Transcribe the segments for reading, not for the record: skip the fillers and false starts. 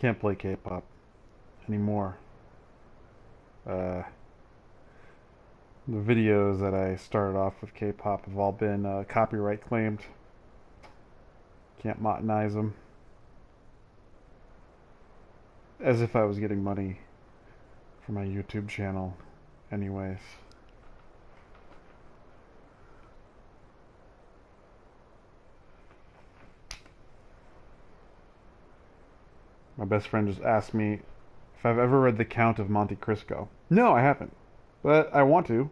can't play K-pop anymore. Uh, the videos that I started off with K-pop have all been copyright claimed. Can't monetize them. As if I was getting money for my YouTube channel anyways. My best friend just asked me if I've ever read The Count of Monte Cristo. No, I haven't. But I want to.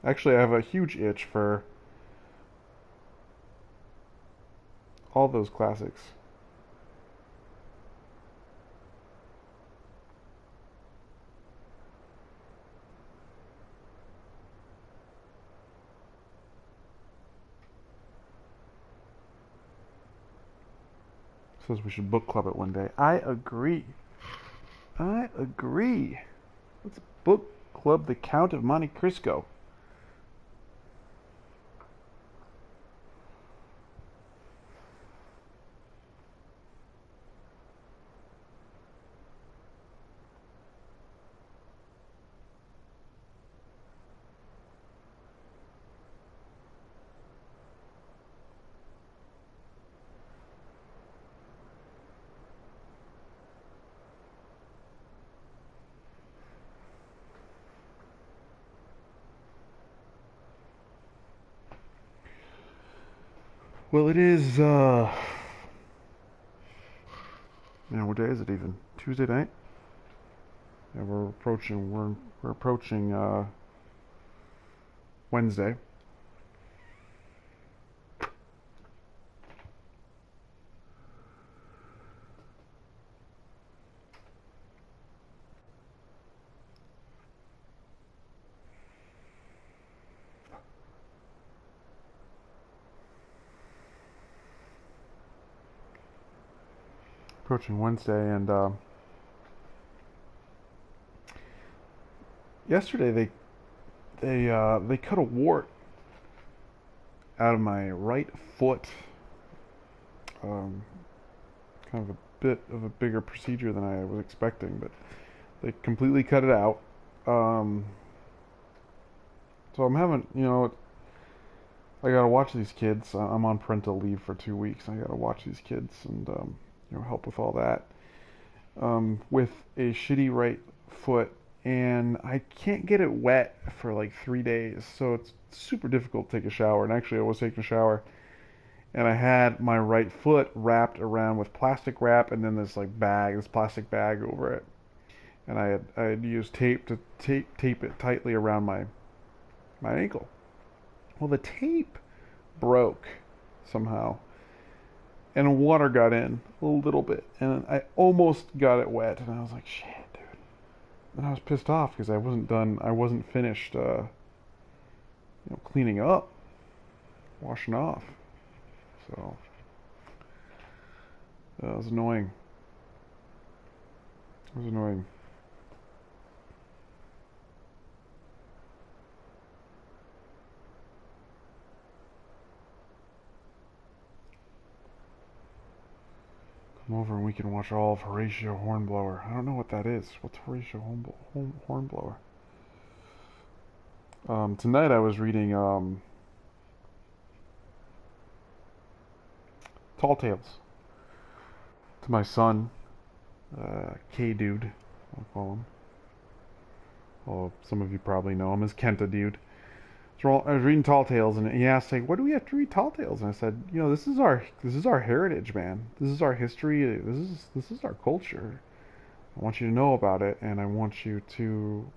Actually, I have a huge itch for all those classics. Says we should book club it one day. I agree. I agree. Let's book club The Count of Monte Cristo. Well, it is, man, what day is it even? Tuesday night? Yeah, we're approaching, Wednesday. Approaching Wednesday, and, yesterday they cut a wart out of my right foot. Um, kind of a bit of a bigger procedure than I was expecting, but they completely cut it out. Um, so I'm having, I gotta watch these kids. I'm on parental leave for 2 weeks. I gotta watch these kids and help with all that. With a shitty right foot, and I can't get it wet for like 3 days, so it's super difficult to take a shower. And actually, I was taking a shower, and I had my right foot wrapped around with plastic wrap, and then this plastic bag over it, and I had used tape to tape it tightly around my ankle. Well, the tape broke somehow, and water got in a little bit, and I almost got it wet, and I was like, shit, dude. And I was pissed off because I wasn't finished, cleaning up, washing off. So that was annoying. It was annoying. Come over and we can watch all of Horatio Hornblower. I don't know what that is. What's Horatio Hornblower? Tonight I was reading Tall Tales to my son, K Dude, I'll call him. Well, some of you probably know him as Kenta Dude. So I was reading Tall Tales, and he asked, like, "What do we have to read Tall Tales?" And I said, this is our heritage, man. This is our history. This is our culture. I want you to know about it, and I want you to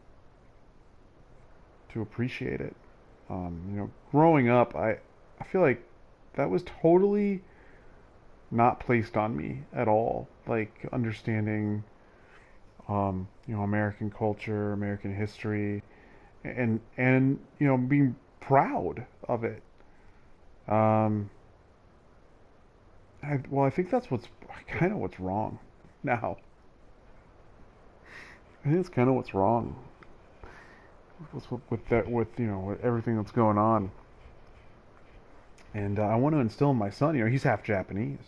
appreciate it. Growing up, I feel like that was totally not placed on me at all. Like understanding, American culture, American history, and being proud of it. Um, I think that's what's kind of what's wrong now. I think it's kind of what's wrong with that with everything that's going on. And I want to instill in my son. He's half Japanese,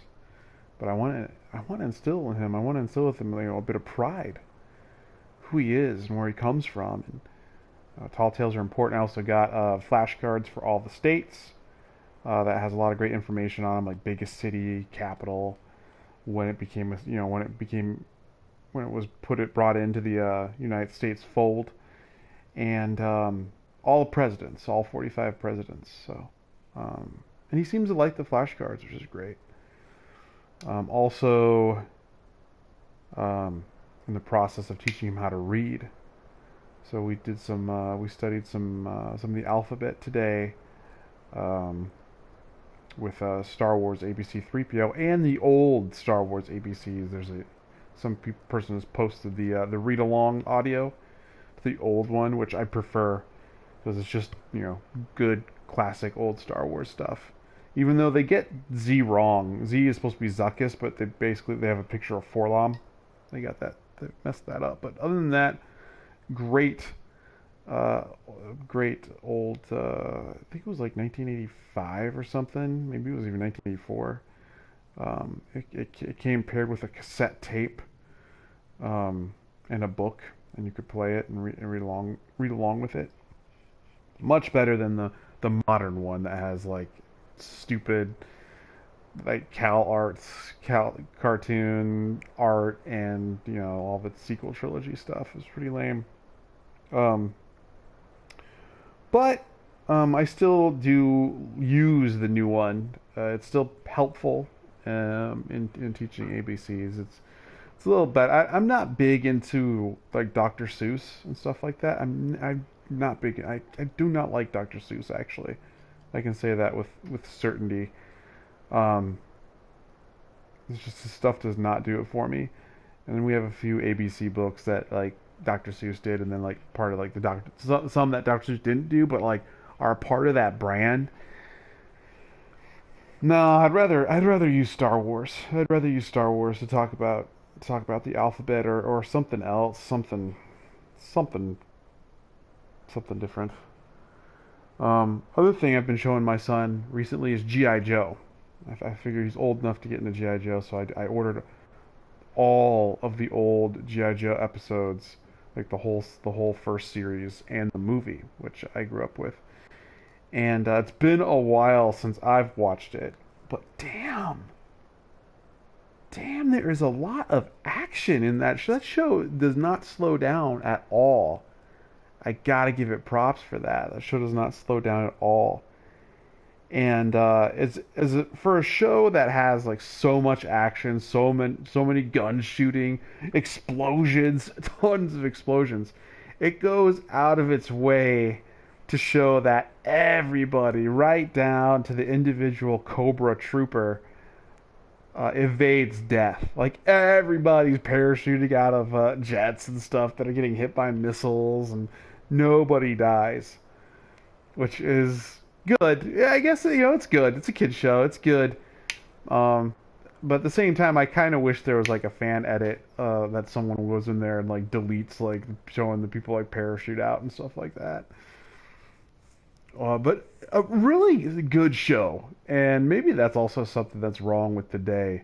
but I want to instill in him. I want to instill with him, a bit of pride, who he is and where he comes from. And tall tales are important. I also got flashcards for all the states. That has a lot of great information on them, like biggest city, capital, when it became, when it was brought into the United States fold, and all the presidents, all 45 presidents. So, and he seems to like the flashcards, which is great. Also, in the process of teaching him how to read. So we studied some of the alphabet today, um, with Star Wars ABC 3PO and the old Star Wars ABCs. Some person has posted the read along audio, the old one, which I prefer because it's just good classic old Star Wars stuff. Even though they get Z wrong, Z is supposed to be Zuckus, but they have a picture of Forlom. They messed that up. But other than that, great, uh, great old. I think it was like 1985 or something. Maybe it was even 1984. It came paired with a cassette tape, and a book, and you could play it and read along with it. Much better than the modern one that has like stupid like cal cartoon art, and all the sequel trilogy stuff is pretty lame. Um, but I still do use the new one. It's still helpful in teaching ABCs. It's a little bit. I'm not big into like Dr. Seuss and stuff like that. I'm not big. I do not like Dr. Seuss actually. I can say that with certainty. Um, it's just the stuff does not do it for me. And then we have a few ABC books that like Dr. Seuss did, and then like part of like the Doctor some that Dr. Seuss didn't do, but like are a part of that brand. No, I'd rather use Star Wars. I'd rather use Star Wars to talk about the alphabet, or something else, something something different. Other thing I've been showing my son recently is GI Joe. I figure he's old enough to get into GI Joe, so I ordered all of the old GI Joe episodes, like the whole first series and the movie, which I grew up with. And it's been a while since I've watched it, but damn, there is a lot of action in that show. That show does not slow down at all. I gotta give it props for that. That show does not slow down at all. And for a show that has like so much action, so many gun shooting, explosions, tons of explosions, it goes out of its way to show that everybody, right down to the individual Cobra trooper, evades death. Like everybody's parachuting out of jets and stuff that are getting hit by missiles, and nobody dies, which is good. Yeah, I guess it's good. It's a kid show. It's good. Um, but at the same time, I kind of wish there was like a fan edit that someone was in there and like deletes like showing the people like parachute out and stuff like that. But a really good show, and maybe that's also something that's wrong with today,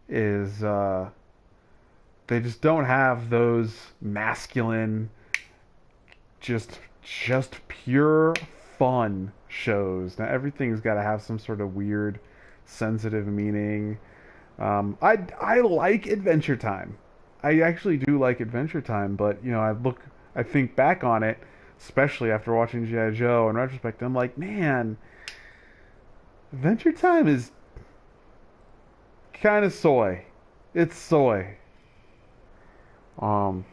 is they just don't have those masculine, just pure fun shows. Now everything's got to have some sort of weird, sensitive meaning. I like Adventure Time. I actually do like Adventure Time, but I think back on it, especially after watching GI Joe in retrospect. I'm like, man, Adventure Time is kind of soy. It's soy. Um,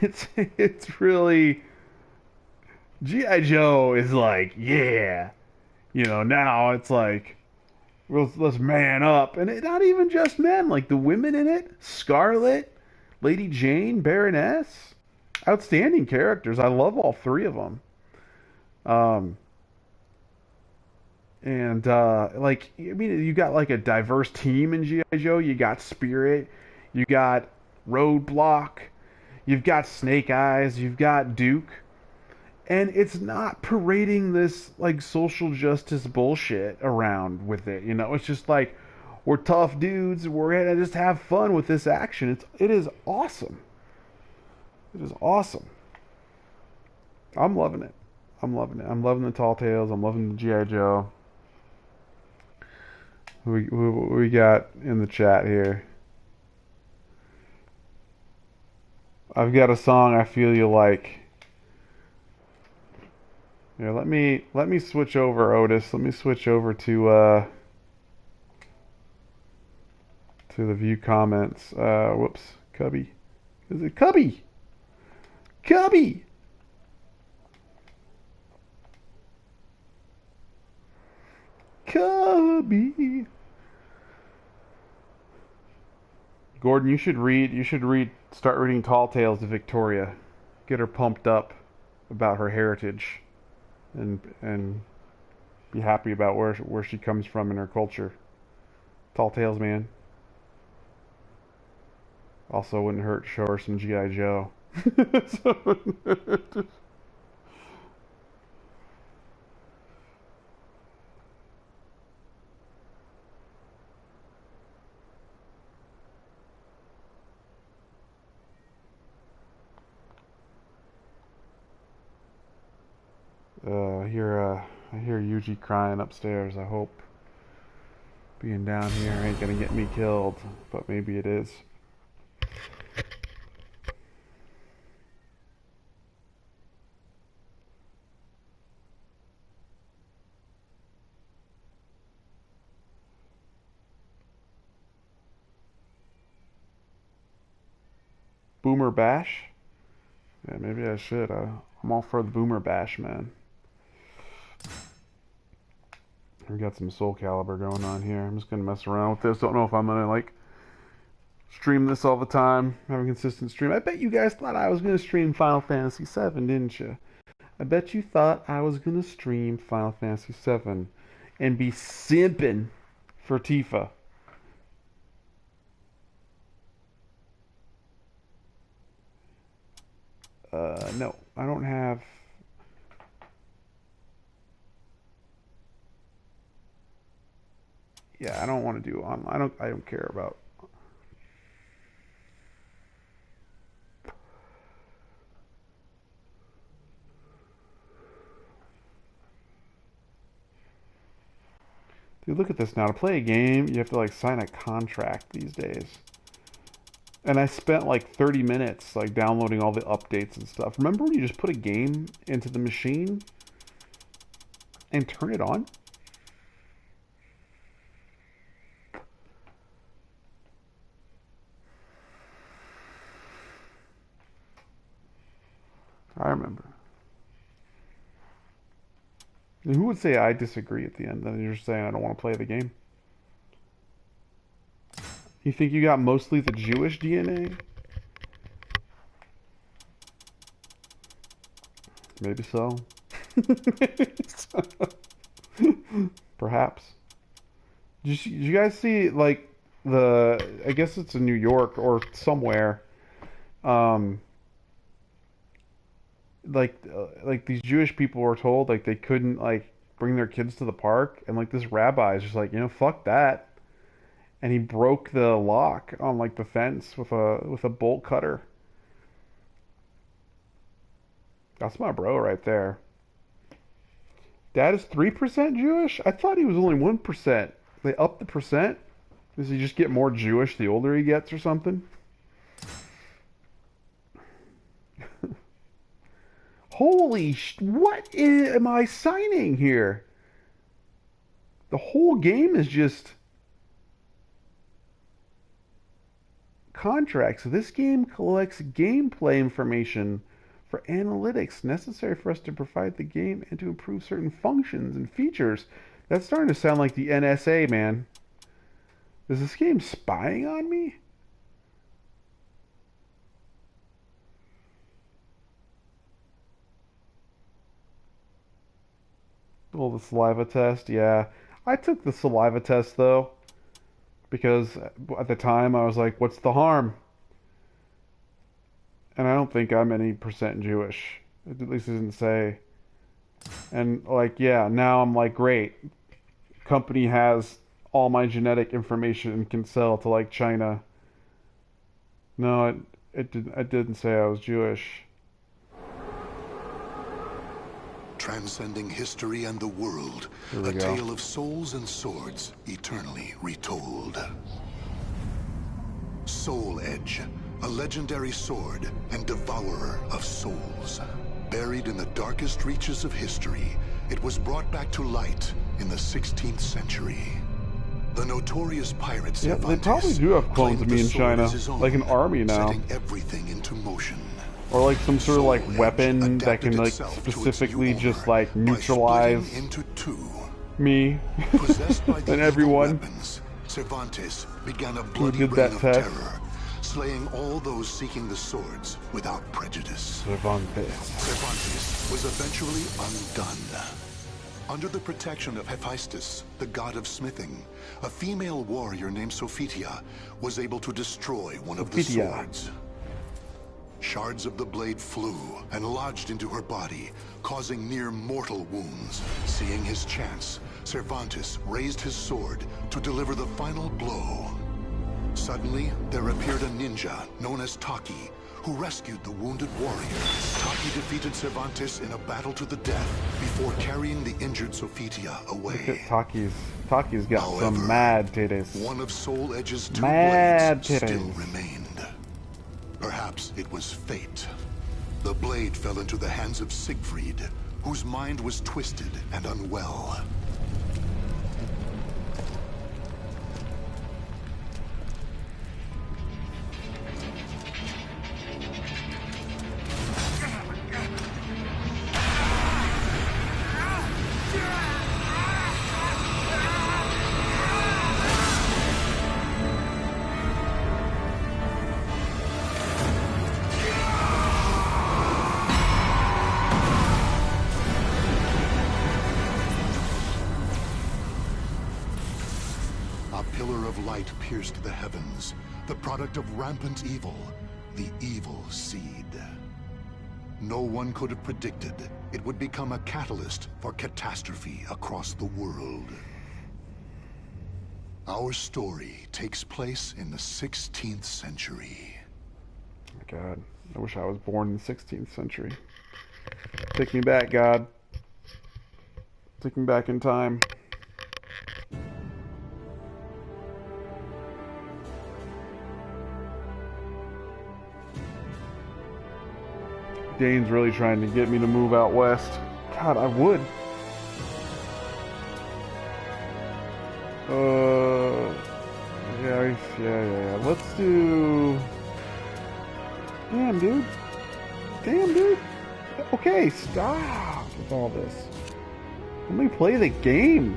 it's really GI Joe is like, yeah, now it's like, let's man up, and not even just men, like the women in it, Scarlet, Lady Jane, Baroness, outstanding characters. I love all three of them. Um, and like, I mean, you got like a diverse team in GI Joe. You got Spirit, you got Roadblock, you've got Snake Eyes, you've got Duke, And it's not parading this like social justice bullshit around with it. You know, it's just like we're tough dudes. We're gonna just have fun with this action. It is awesome. It is awesome. I'm loving it. I'm loving it. I'm loving the Tall Tales. I'm loving the GI Joe. Who we got in the chat here? I've got a song I feel you like. Here, let me switch over, Otis. Let me switch over to the view comments. Whoops, Cubby. Is it Cubby? Cubby. Cubby. Gordon, you should read. You should read. Start reading Tall Tales to Victoria. Get her pumped up about her heritage, and be happy about where she comes from in her culture. Tall Tales, man. Also, wouldn't hurt to show her some GI Joe. I hear Yuji crying upstairs. I hope being down here ain't gonna get me killed, but maybe it is. Boomer Bash? Yeah, maybe I should. I'm all for the Boomer Bash, man. We got some Soul Calibur going on here. I'm just gonna mess around with this. Don't know if I'm gonna like stream this all the time, have a consistent stream. I bet you guys thought I was gonna stream Final Fantasy VII, didn't you? I bet you thought I was gonna stream Final Fantasy VII and be simping for Tifa. No, I don't have. Yeah, I don't want to do online. I don't care about. Dude, look at this now. To play a game, you have to like sign a contract these days. And I spent like 30 minutes like downloading all the updates and stuff. Remember when you just put a game into the machine and turn it on? I remember. And who would say I disagree at the end? Then you're saying I don't want to play the game. You think you got mostly the Jewish DNA? Maybe so. Perhaps. Did you guys see like I guess it's in New York or somewhere, um, like these Jewish people were told like they couldn't like bring their kids to the park, and like this rabbi is just like, fuck that, and he broke the lock on like the fence with a bolt cutter. That's my bro right there. Dad is 3% Jewish? I thought he was only 1%. They upped the percent? Does he just get more Jewish the older he gets or something? What am I signing here? The whole game is just contracts. This game collects gameplay information for analytics necessary for us to provide the game and to improve certain functions and features. That's starting to sound like the NSA, man. Is this game spying on me? Well, the saliva test, yeah. I took the saliva test though, because at the time I was like, what's the harm? And I don't think I'm any percent Jewish. At least it didn't say. And like, yeah, now I'm like, great. Company has all my genetic information and can sell to like China. No, it didn't say I was Jewish. Transcending history and the world, a tale of souls and swords eternally retold. Soul Edge, a legendary sword and devourer of souls. Buried in the darkest reaches of history, it was brought back to light in the 16th century. The notorious pirates. Yeah, they probably do have clones of me in China, like an army now. Setting everything into motion. Or like some sort of like weapon that can like specifically just like neutralize me and everyone Cervantes began a bloody reign of terror, slaying all those seeking the swords without prejudice. Cervantes was eventually undone. Under the protection of Hephaestus, the god of smithing, a female warrior named Sophitia was able to destroy one of the swords. Shards of the blade flew and lodged into her body, causing near mortal wounds. Seeing his chance, Cervantes raised his sword to deliver the final blow. Suddenly, there appeared a ninja known as Taki, who rescued the wounded warrior. Taki defeated Cervantes in a battle to the death before carrying the injured Sophitia away. Look at Taki's got some mad titties. One of Soul Edge's two blades still remained. Perhaps it was fate. The blade fell into the hands of Siegfried, whose mind was twisted and unwell. Pierced the heavens, the product of rampant evil, the evil seed. No one could have predicted it would become a catalyst for catastrophe across the world. Our story takes place in the 16th century. Oh my God, I wish I was born in the 16th century. Take me back, God. Take me back in time. Dane's really trying to get me to move out west. God, I would. Yeah. Let's do... Damn, dude. Okay, stop with all this. Let me play the game.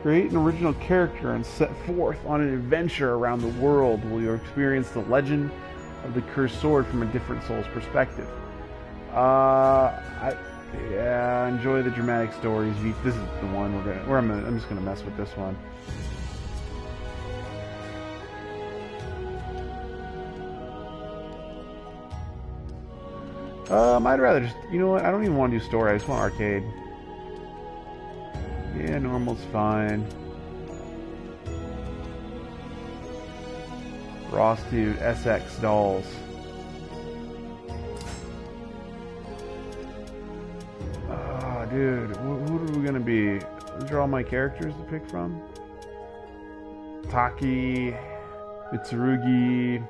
Create an original character and set forth on an adventure around the world where you'll experience the legend of the cursed sword from a different soul's perspective. Enjoy the dramatic stories. This is the one I'm just gonna mess with this one. I'd rather just, you know what? I don't even want to do story. I just want arcade. Yeah, normal's fine. Ross Dude, SX Dolls. Dude, who are we gonna be? These are all my characters to pick from. Taki, Mitsurugi.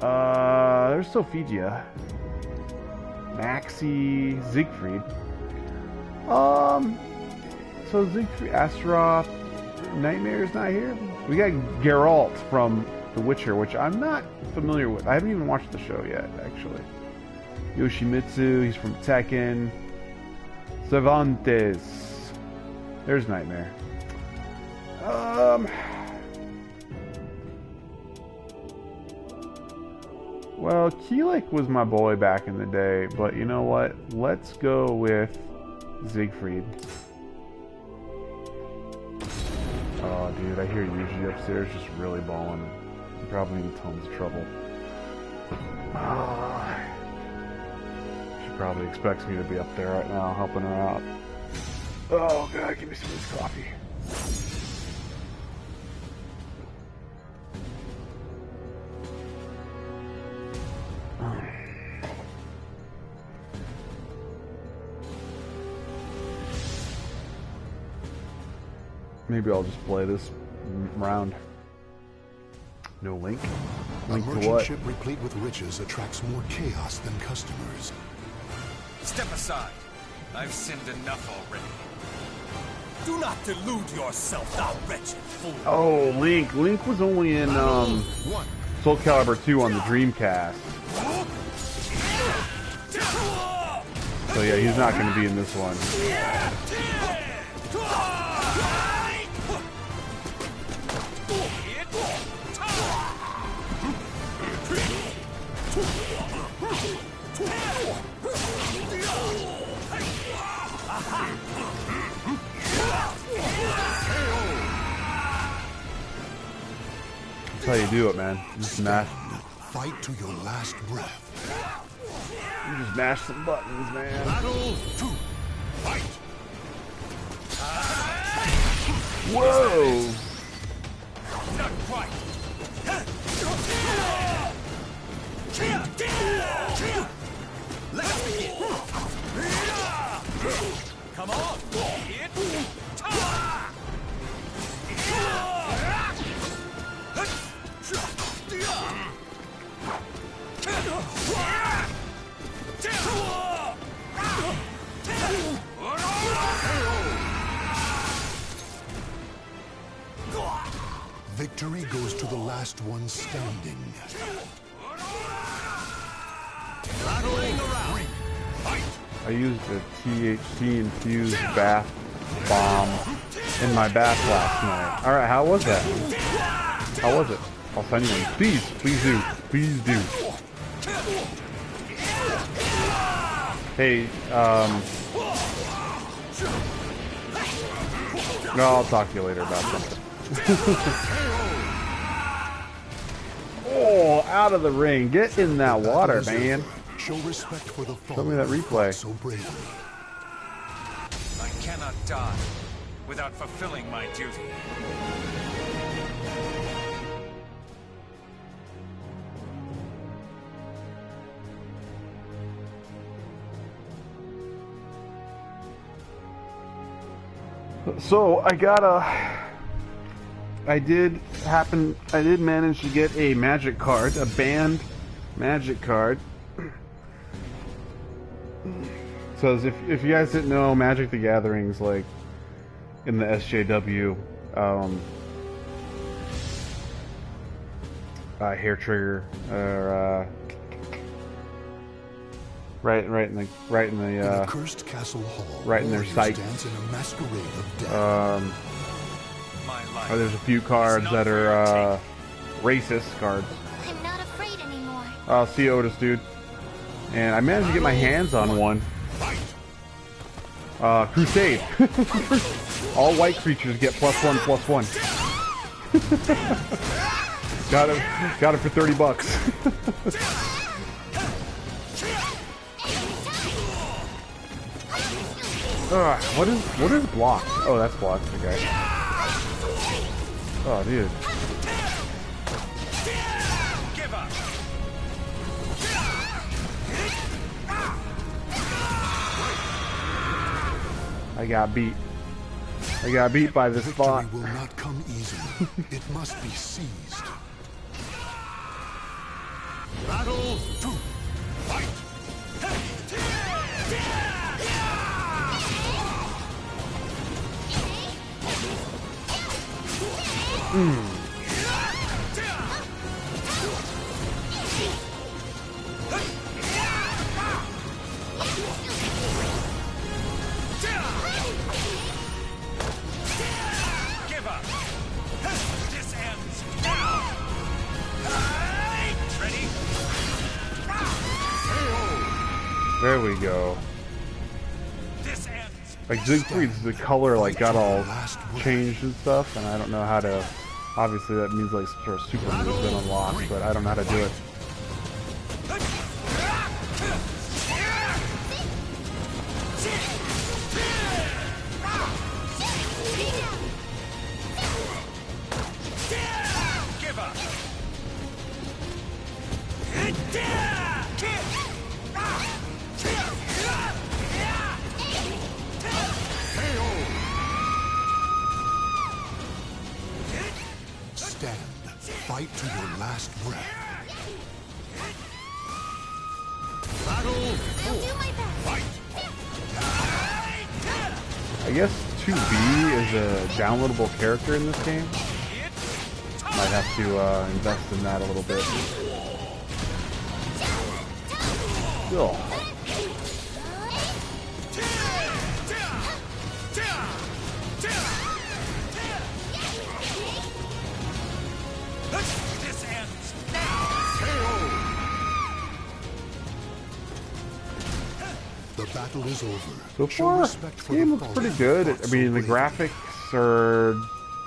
There's Sophia. Maxi, Siegfried. So Siegfried, Astaroth, Nightmare's not here. We got Geralt from The Witcher, which I'm not familiar with. I haven't even watched the show yet, actually. Yoshimitsu, he's from Tekken. Cervantes. There's Nightmare. Well, Keelik was my boy back in the day, but you know what? Let's go with Siegfried. Oh, dude, I hear Yuji upstairs just really bawling Probably in tons of trouble. She probably expects me to be up there right now helping her out. Oh god, give me some of this coffee. Maybe I'll just play this round. No link? Link a to merchant what? ship replete with riches attracts more chaos than customers. Step aside. I've sinned enough already. Do not delude yourself, thou wretched fool. Oh, Link. Link was only in Soul Calibur 2 on the Dreamcast. So yeah, he's not going to be in this one. That's how you do it, man. You just mash. Fight to your last breath. You just mash some buttons, man. Battle 2. Fight. Whoa! Not quite. Let us begin. Come on. Victory goes to the last one standing. I used a THC infused bath bomb in my bath last night. Alright, how was that? How was it? I'll send you one. Please, please do. Please do. Hey, no, I'll talk to you later about something. Oh, out of the ring. Get in that water, man. Show respect for the Show me that replay. so bravely. I cannot die without fulfilling my duty. So I did manage to get a magic card, a banned magic card. So if you guys didn't know, Magic the Gathering's like in the SJW hair trigger or right in the In a cursed castle hall, right in their warriors sight. dance in a masquerade of death. My life There's a few cards is that not are racist cards. I'm not afraid anymore. See Otis, dude. And I managed to get my hands on one. Crusade. All white creatures get +1/+1. got it for $30. What is block? Oh, that's block. Okay. Oh, dude. give up. I got beat. I got beat by this spot. Victory will not come easily. It must be seized. Battle 2. Fight. Give up. This ends now. Ready? There we go. This ends. Like Siegfried's the color like got all changed and stuff, and I don't know how to Obviously that means like some sort of super move's been unlocked, but I don't know how to do it. Stand. Fight to your last breath. Battle. I'll do my best. Fight. I guess 2B is a downloadable character in this game. Might have to invest in that a little bit. Cool. This ends now. The battle is over. So Show far, respect the for game the looks pretty fallen good. fought I so mean, the bravely. graphics are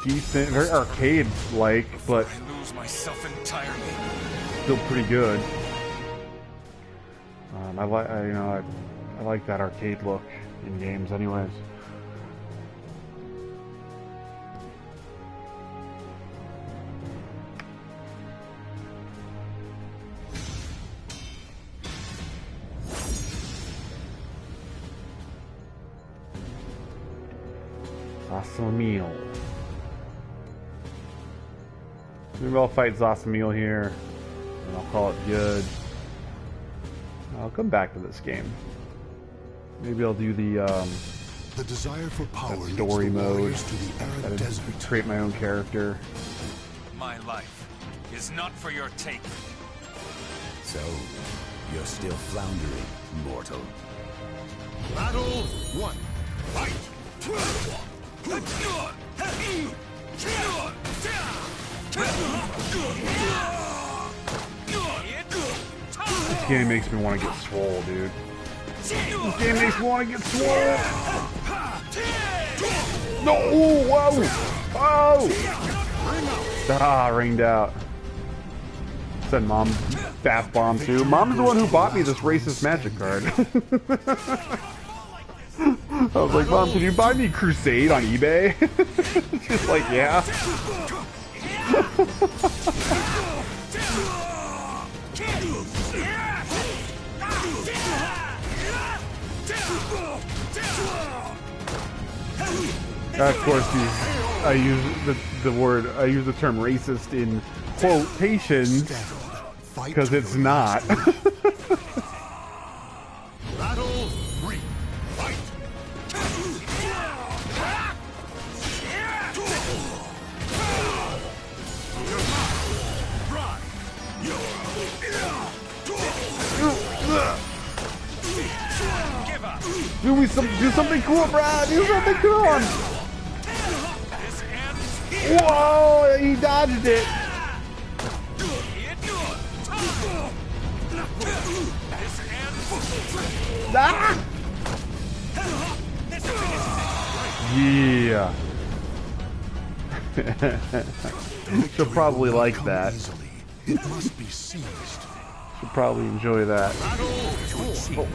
decent, very arcade-like, but I lose myself entirely. still pretty good. I like that arcade look in games, anyways. Zasamil. Maybe I'll fight Zasamil here, and I'll call it good. I'll come back to this game. Maybe I'll do the desire for power leads story the mode. warriors to the arid I'd desert. create my own character. My life is not for your taking. So, you're still floundering, mortal. Battle 1. Fight. This game makes me want to get swole, dude. This game makes me want to get swole. No! Whoa! Whoa! Ah, ringed out. Said Mom bath bomb too. Mom's the one who bought me this racist magic card. I was like, Mom, can you buy me Crusade on eBay? She's like, yeah. Of course, I use the term racist in quotations because it's not. Battle 3. Fight. Do something cool, Brad. Do something cool. Whoa! He dodged it. Ah! Yeah. She'll probably like that. It must be seized. She'll probably enjoy that. Oh,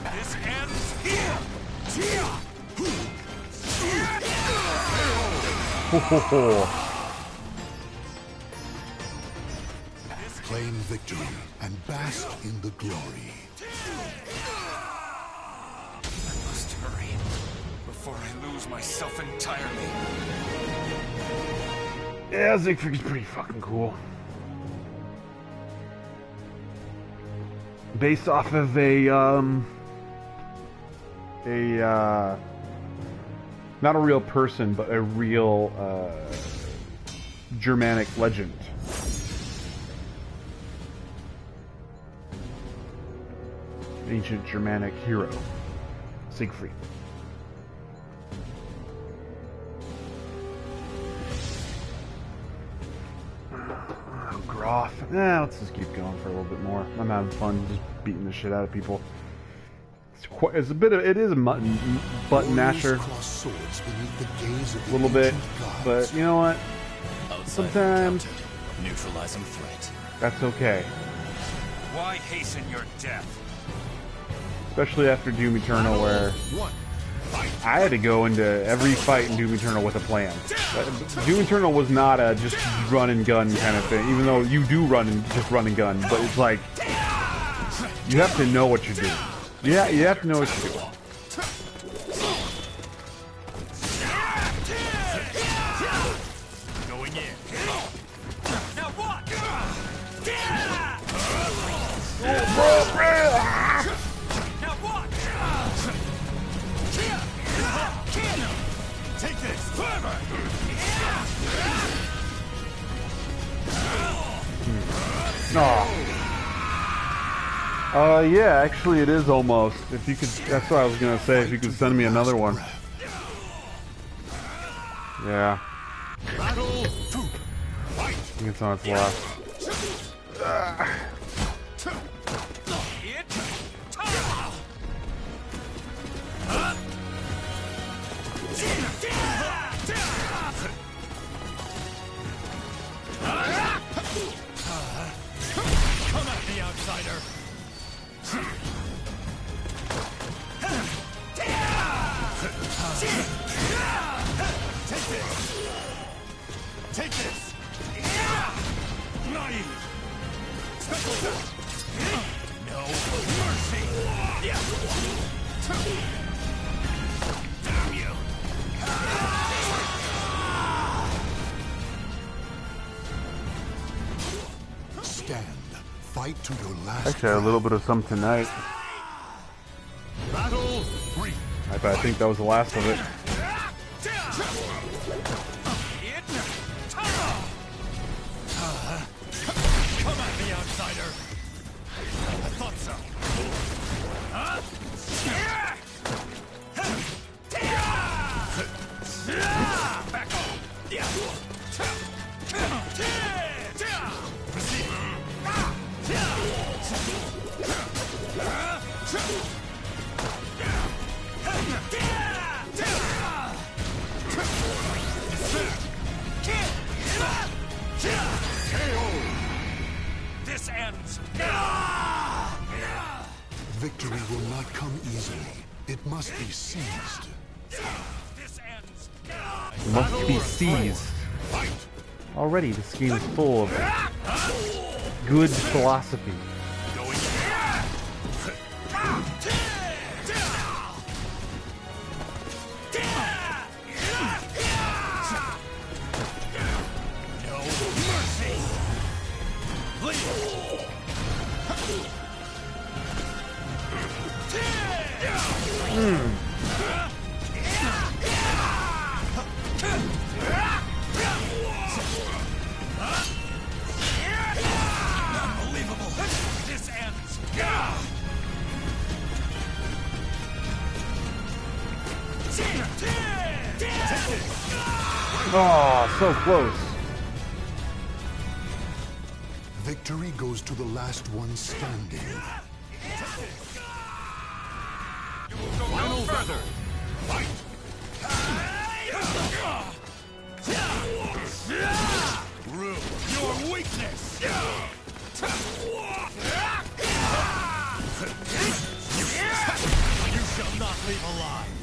This ends here. Claim victory and bask in the glory. I must hurry before I lose myself entirely. Yeah, Siegfried's pretty fucking cool. Based off of not a real person, but a real Germanic legend. ancient Germanic hero, Siegfried. Oh, Groth. Let's just keep going for a little bit more. I'm having fun just beating the shit out of people. It's a bit of, it is a button masher, a little bit, but you know what? Sometimes neutralizing threat. That's okay. Why hasten your death? Especially after Doom Eternal, where I had to go into every fight in Doom Eternal with a plan. Doom Eternal was not a just run and gun kind of thing, even though you do just run and gun, but it's like, you have to know what you're doing. Yeah, you have to know what you're doing. Going in. Now what? Now what? Take this. Yeah, actually it is almost. If you could, that's what I was gonna say, if you could send me another one. Yeah. I think it's on its last. Come at me, outsider. Take this! Naive! Special! No mercy! Damn you! Stand. Fight to your last. Actually, I had a little bit of some tonight. Battle 3. I think that was the last of it. Come at me, outsider! I thought so. Back off! This ends. Victory will not come easily. It must be seized. This ends. Must be seized. Already, this game is full of good philosophy. Unbelievable. This ends. Oh, so close. Victory goes to the last one standing. No further. Your weakness. You shall not leave alive.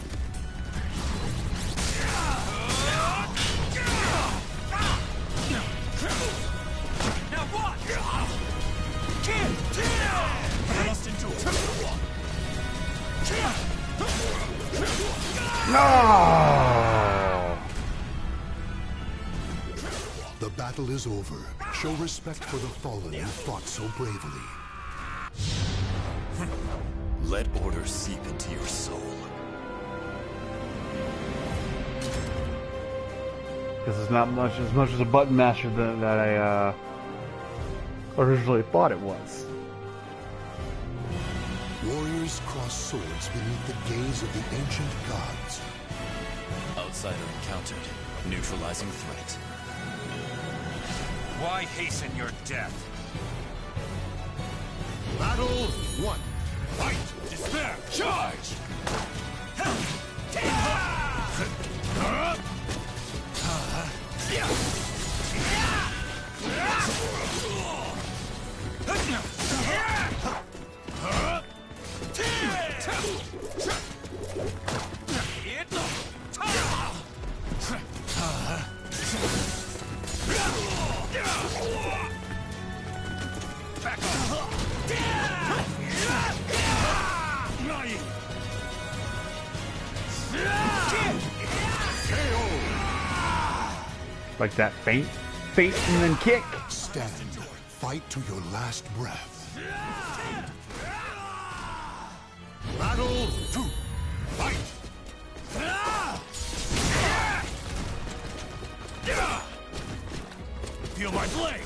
Now what? I must endure. No! The battle is over. Show respect for the fallen who fought so bravely. Let order seep into your soul. This is not as much as a button masher that I originally thought it was. Warriors cross swords beneath the gaze of the ancient gods. Outsider encountered. Neutralizing threat. Why hasten your death? Battle 1. Fight! Despair! Charge! Back off! Like that feint and then kick. Stand. Fight to your last breath. Battle 2. Fight! Feel my blade!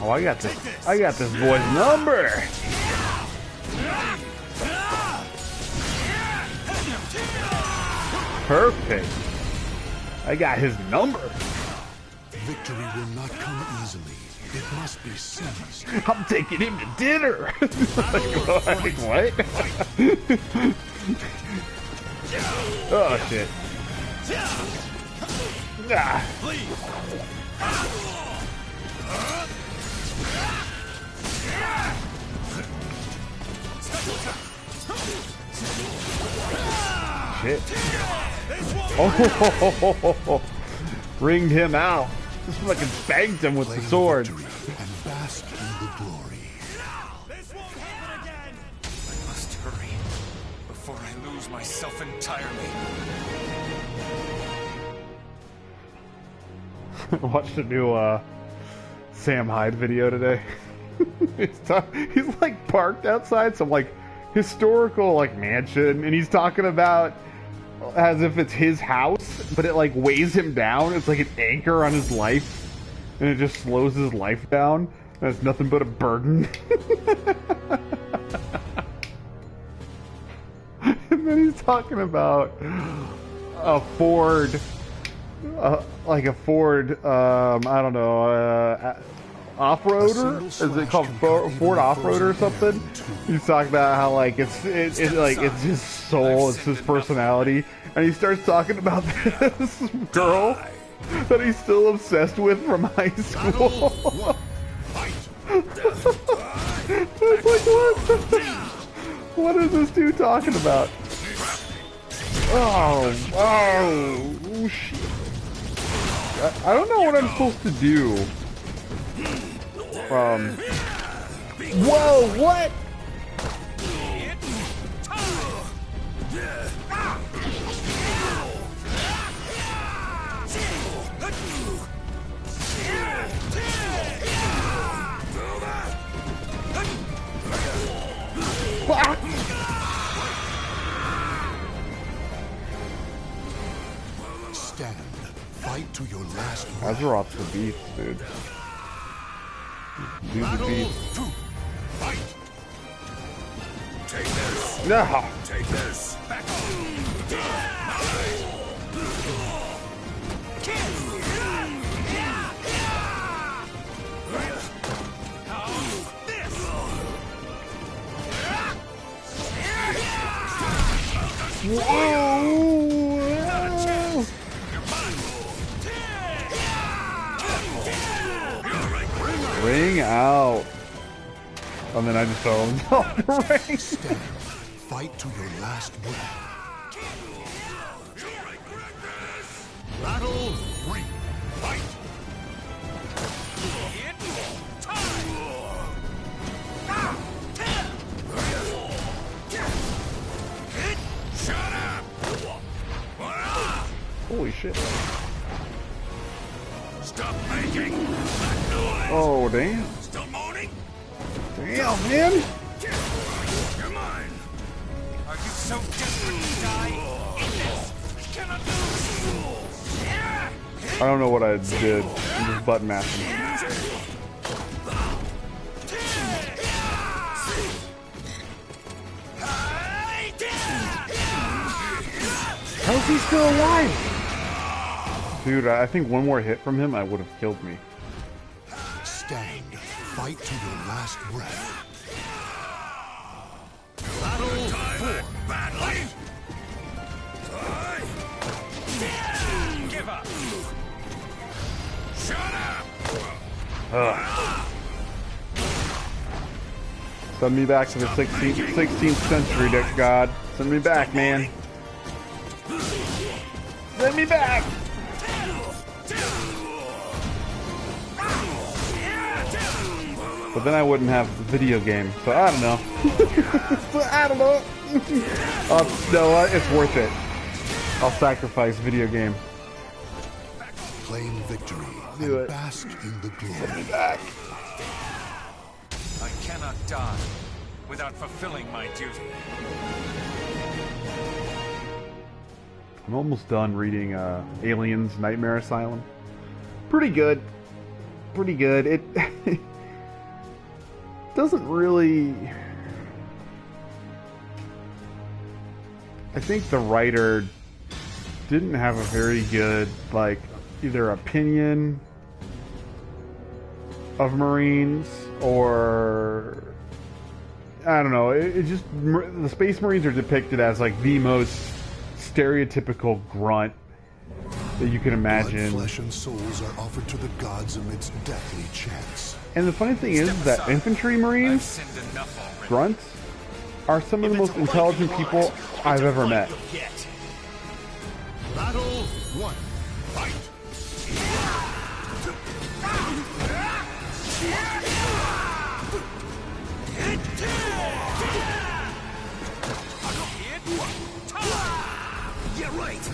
Oh, I got this. I got this boy's number. Perfect. I got his number. Victory will not come easily. It must be seized. I'm taking him to dinner. Like, what? Oh shit. Ah. Shit. Oh, ringed him out. Just fucking spanked him with the sword. And bask in the glory. This won't happen again! I must hurry before I lose myself entirely. Watched a new Sam Hyde video today. He's like parked outside some like historical like mansion, and he's talking about as if it's his house, but it like weighs him down. It's like an anchor on his life, and it just slows his life down. And it's nothing but a burden. And then he's talking about a Ford, like a Ford, I don't know, off-roader? Is it called Ford off-roader or something? He's talking about how like it's his soul, it's his personality, and he starts talking about this girl that he's still obsessed with from high school. It's like, what? What is this dude talking about? Oh shit! I don't know what I'm supposed to do. Whoa, what? Stand. Fight to your last breath. Azeroth's the beast, dude. Dude's the beast. Fight! Take this! No! Take this! Back Whoa! Ring out. And then I just fell in the ring. Stand. Fight to your last breath. Battle 3. Fight! Shut up! Holy shit. Stop making that noise! Oh, damn. Still moaning? Damn, man. You're mine! Are you so desperate to die? Eat this! I cannot lose! I don't know what I did. I'm just button mashing. How is he still alive? Dude, I think one more hit from him, I would have killed me. Stand. Fight to your last breath. Battle for battle. Give up. Shut up. Send me back to the 16th century, Dick God. Send me back, man. Send me back! But then I wouldn't have the video game, so I don't know. I don't know. No, it's worth it. I'll sacrifice video game. Claim victory Do and it. bask in the glory. Send me back. I cannot die without fulfilling my duty. I'm almost done reading Aliens Nightmare Asylum. Pretty good. Pretty good. It doesn't really... I think the writer didn't have a very good, like, either opinion of Marines or... I don't know. It just... The Space Marines are depicted as, like, the most stereotypical grunt that you can imagine. Blood, flesh, and souls are offered to the gods amidst deathly chants. And the funny thing is that infantry marines, grunts, are some of the most intelligent people I've ever met. Battle 1. Fight. Get right.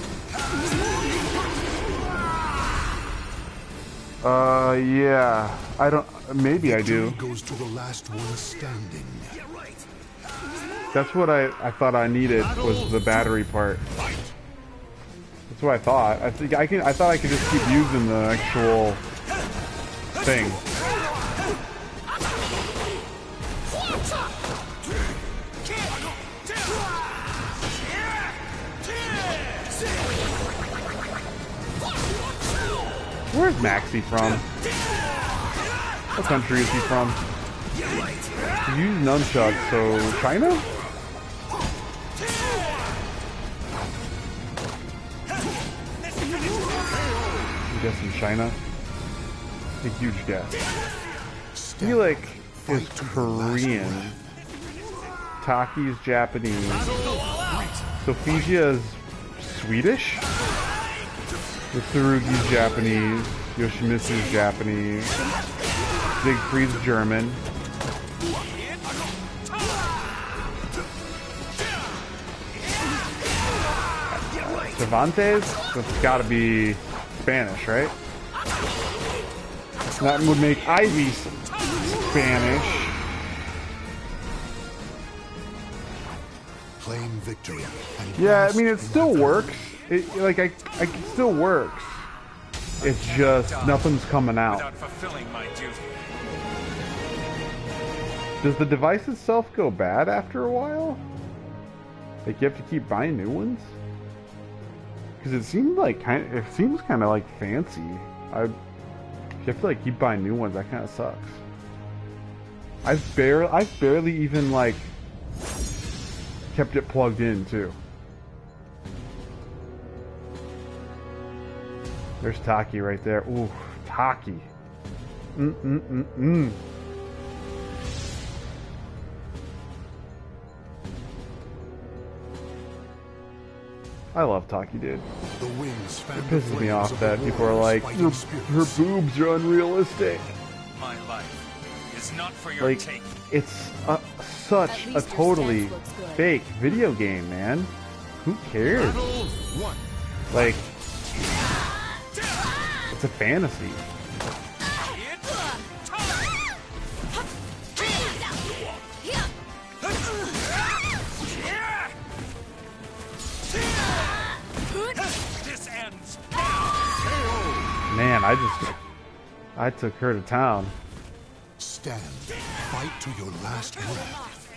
Yeah. I don't... Maybe I do. Goes to the last one standing. That's what I thought I needed, was the battery part. That's what I thought. I thought I could just keep using the actual thing. Where's Maxie from? What country is he from? He used nunchucks, so China? I'm guessing China. A huge guess. Felix is Korean. Taki's Japanese. Sophia is Swedish. Mitsurugi's Japanese. Yoshimitsu's Japanese. Siegfried's German. Cervantes? That's gotta be Spanish, right? That would make Ivy Spanish. Claim victory. Yeah, I mean, it still works. It still works. It's just nothing's coming out. Without fulfilling my duty. Does the device itself go bad after a while? Like you have to keep buying new ones? Because it seems kind of like fancy. If you have to like keep buying new ones, that kind of sucks. I've barely even like kept it plugged in too. There's Taki right there. Ooh, Taki. I love Taki, dude. The wings fan It the pisses me flames off of that the people are war's like, fighting her spirits. boobs are unrealistic. My life is not for your Like, taking. it's such a totally fake video game, man. Who cares? Battle 1. Like, it's a fantasy. This ends now. I took her to town. Stand. Fight to your last breath.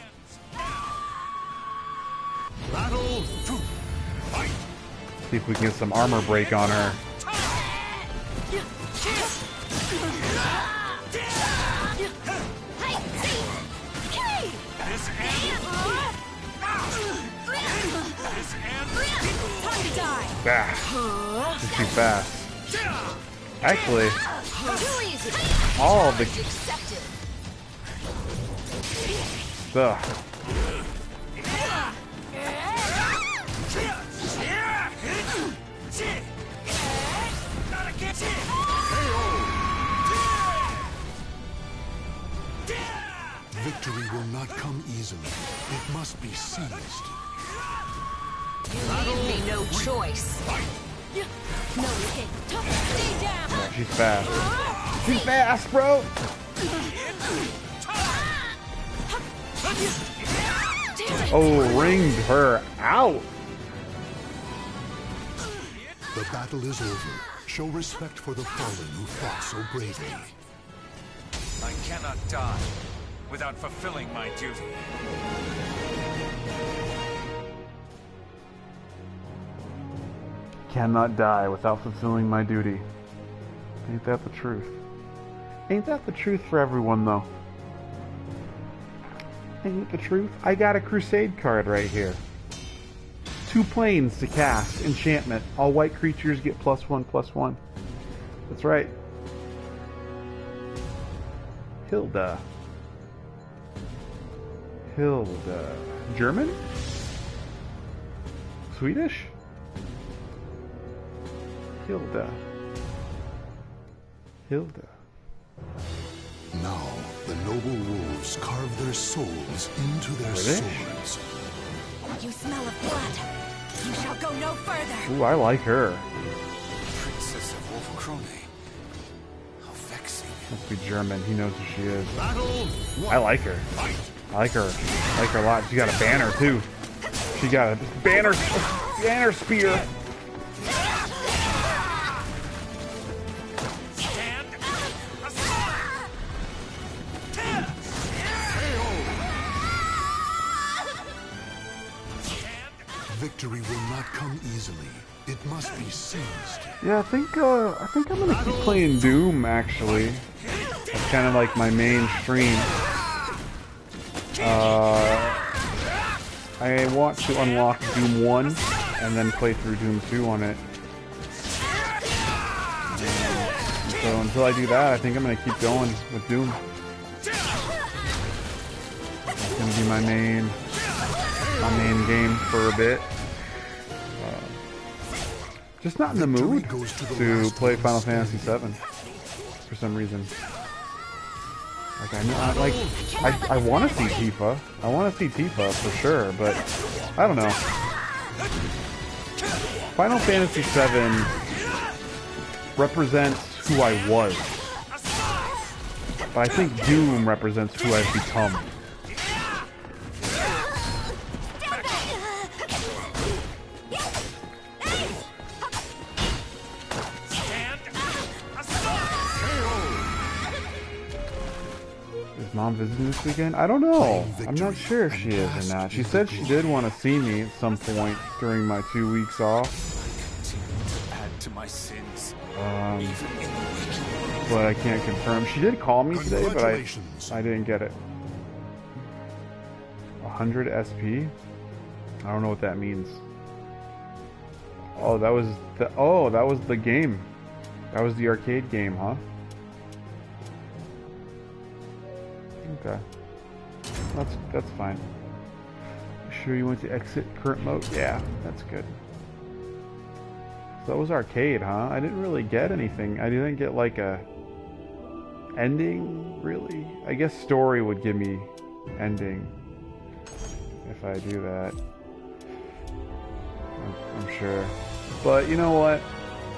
Battle 2. Fight. See if we can get some armor break on her. Just too fast. Actually, all the stuff. Victory will not come easily. It must be seized. You leave me no choice. No hit. Stay down. Yeah, she's fast. She's fast, bro. Oh, ringed her out. The battle is over. Show respect for the fallen who fought so bravely. I cannot die without fulfilling my duty. Cannot die without fulfilling my duty. Ain't that the truth? Ain't that the truth for everyone, though? Ain't it the truth? I got a Crusade card right here. 2 planes to cast. Enchantment. All white creatures get +1/+1. That's right. Hilda. Hilda. German? Swedish? Hilda. Hilda. Now, the noble wolves carve their souls into their British? swords. You smell of blood. You shall go no further. Ooh, I like her. Princess of Wolfkrone. How vexing. Must be German. He knows who she is. Battle 1. I like her. Fight. I like her. I like her a lot. She got a banner too. She got a banner spear. Victory will not come easily. It must be seized. Yeah, I think I'm gonna keep playing Doom actually. That's kind of like my main stream. I want to unlock Doom 1 and then play through Doom 2 on it. So until I do that, I think I'm gonna keep going with Doom. It's gonna be my main game for a bit. Just not in the mood to play Final Fantasy VII for some reason. Like I want to see Tifa. I want to see Tifa for sure, but I don't know. Final Fantasy VII represents who I was, but I think Doom represents who I've become. Mom visiting this weekend? I don't know. I'm not sure if she is or not. She said she did want to see me at some point during my 2 weeks off. Add to my sins. But I can't confirm. She did call me today, but I didn't get it. 100 SP? I don't know what that means. Oh, that was the game. That was the arcade game, huh? Okay. That's fine. Sure you went to exit current mode? Yeah, that's good. So that was arcade, huh? I didn't really get anything. I didn't get like a ending, really. I guess story would give me ending if I do that. I'm sure. But you know what?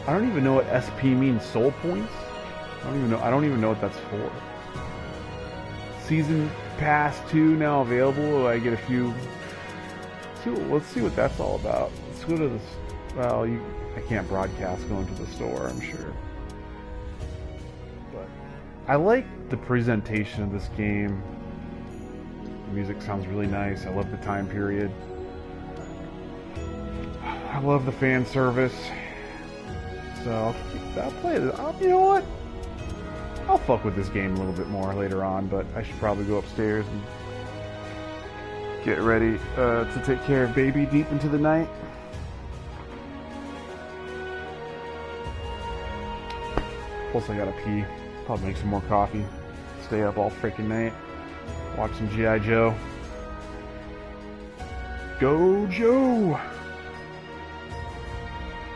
I don't even know what SP means. Soul points? I don't even know what that's for. Season Pass 2 now available. I get a few. Let's see what that's all about. Let's go to this. Well, I can't broadcast going to the store, I'm sure. I like the presentation of this game. The music sounds really nice. I love the time period. I love the fan service. So I'll play it. You know what? I'll fuck with this game a little bit more later on, but I should probably go upstairs and get ready to take care of baby deep into the night. Plus I gotta pee. Probably make some more coffee. Stay up all freaking night. Watch some G.I. Joe. Go Joe!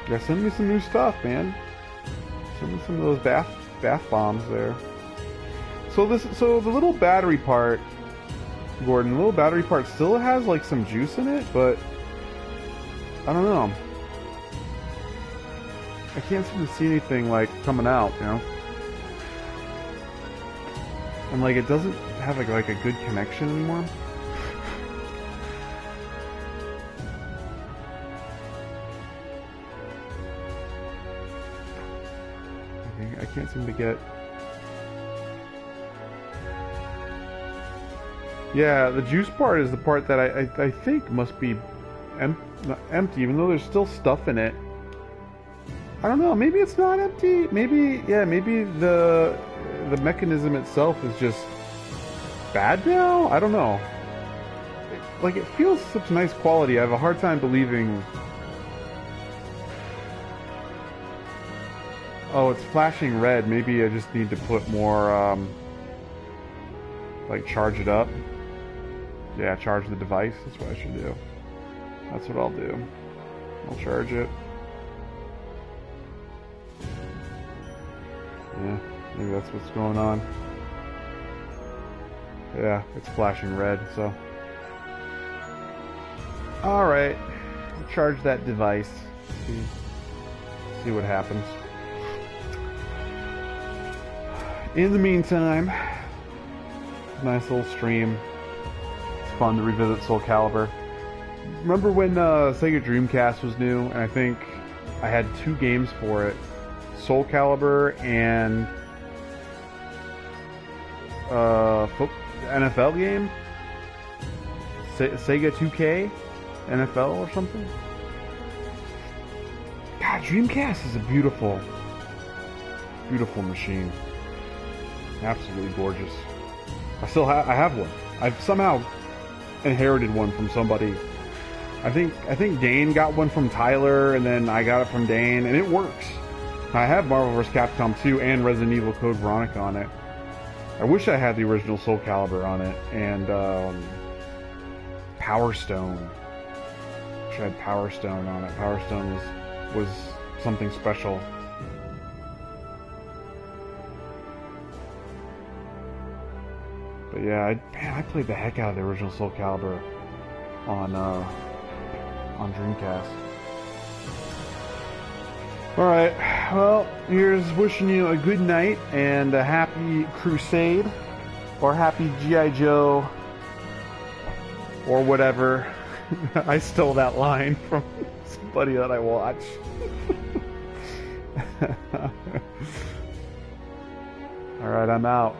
Yeah, send me some new stuff, man. Send me some of those bath bombs there. So the little battery part, Gordon, the little battery part still has like some juice in it, but I don't know. I can't seem to see anything like coming out, you know? And like it doesn't have like a good connection anymore. I can't seem to get... Yeah, the juice part is the part that I think must be empty, even though there's still stuff in it. I don't know, maybe it's not empty. Maybe, yeah, maybe the mechanism itself is just bad now? I don't know. Like, it feels such nice quality. I have a hard time believing... Oh, it's flashing red. Maybe I just need to put more, like, charge it up. Yeah, charge the device. That's what I should do. That's what I'll do. I'll charge it. Yeah, maybe that's what's going on. Yeah, it's flashing red, so... Alright. Charge that device. See what happens. In the meantime, nice little stream. It's fun to revisit Soul Calibur. Remember when Sega Dreamcast was new, and I think I had 2 games for it. Soul Calibur and NFL game? Sega 2K? NFL or something? God, Dreamcast is a beautiful, beautiful machine. Absolutely gorgeous. I have one. I've somehow inherited one from somebody. I think Dane got one from Tyler, and then I got it from Dane, and it works. I have Marvel vs. Capcom 2 and Resident Evil Code Veronica on it. I wish I had the original Soul Calibur on it, and Power Stone. Wish I had Power Stone on it. Power Stone was something special. But yeah, I played the heck out of the original Soul Calibur on Dreamcast. Alright, well, here's wishing you a good night and a happy crusade, or happy G.I. Joe, or whatever. I stole that line from somebody that I watch. Alright, I'm out.